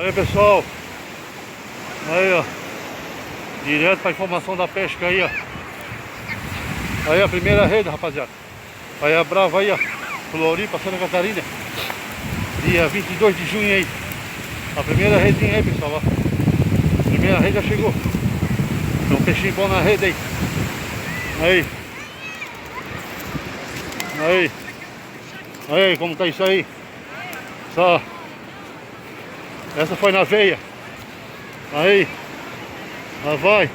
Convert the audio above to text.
Aí pessoal, aí ó, direto para informação da pesca aí ó. Aí a primeira rede, rapaziada. Aí a brava aí ó, Floripa, Santa Catarina, dia 22 de junho aí. A primeira redinha aí pessoal, ó. A primeira rede já chegou. Tem um peixinho bom na rede aí. Aí. Aí. Aí, como tá isso aí? Só. Essa foi na veia. Aí. Lá vai.